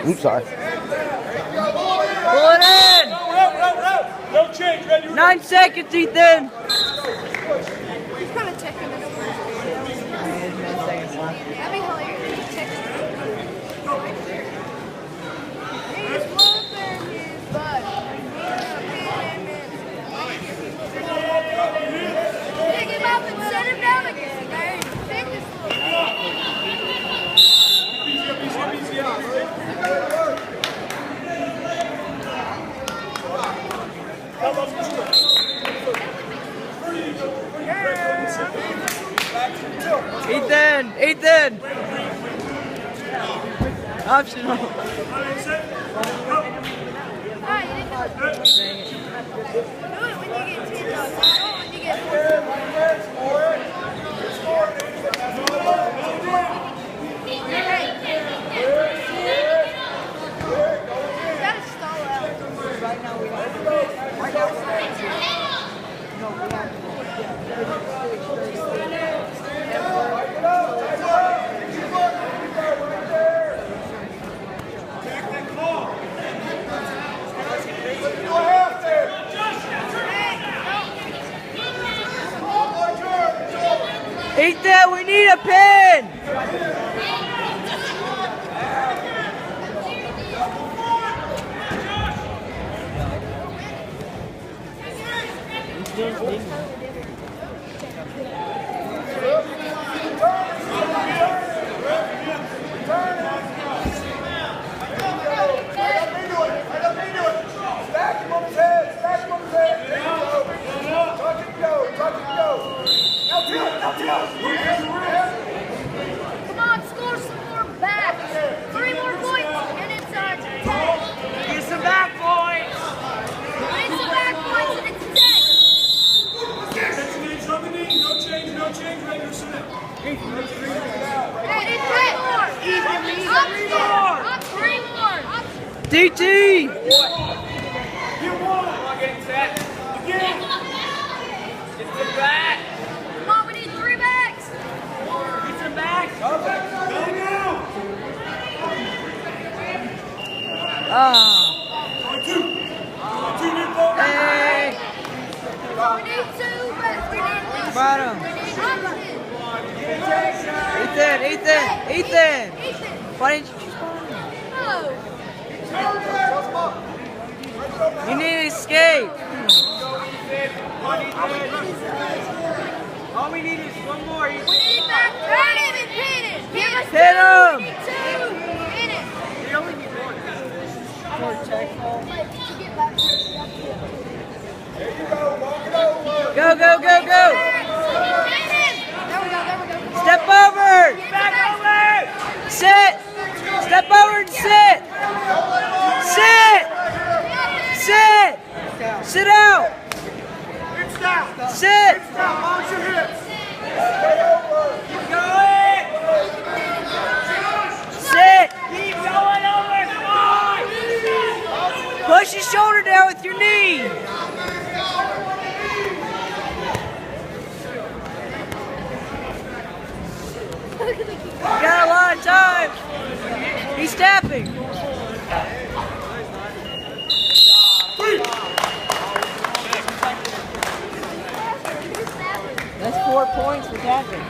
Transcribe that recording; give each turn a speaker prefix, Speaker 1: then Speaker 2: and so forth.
Speaker 1: I'm sorry.
Speaker 2: Pull it in!
Speaker 3: No change, ready?
Speaker 2: 9 seconds, Ethan!
Speaker 4: He's kind of checking it. That'd be hilarious. Here's one there, his butt. Pick him up and set him down again, man. Take this
Speaker 2: Ethan! Optional.
Speaker 4: Alright, you didn't do it. Do it when you get 10 dollars. Not when you get 14. You gotta stall out.
Speaker 2: Right now we have Ethan, we need a pin!
Speaker 4: Come on, score some more back. 3 more points, and it's 10.
Speaker 2: Get some back points!
Speaker 4: Get some back points, and it's 10.
Speaker 3: No change, regular set.
Speaker 4: Hey, it's 3 more. Up 3 more.
Speaker 2: DT!
Speaker 3: Come on, getting set. Again. Get some back.
Speaker 4: Come on, we need 3 backs.
Speaker 2: Get some back!
Speaker 3: Go now.
Speaker 2: Hey!
Speaker 4: We need 2, but we need
Speaker 2: Bottom. Ethan! Why didn't you choose bottom? You need to escape. All we need is one more.
Speaker 4: We need back. Turn him and pin it. Give us
Speaker 2: Hit
Speaker 4: 2.
Speaker 2: him.
Speaker 4: We need 2. Hit it.
Speaker 2: We only need one. Go!
Speaker 4: There we go.
Speaker 2: Step over! Sit! Step over and sit! Sit! Sit! Sit out! Sit! Keep going! Sit! Keep going over! Come on! Push your shoulder down with your knee! Got a lot of time. He's tapping. That's 4 points for tapping.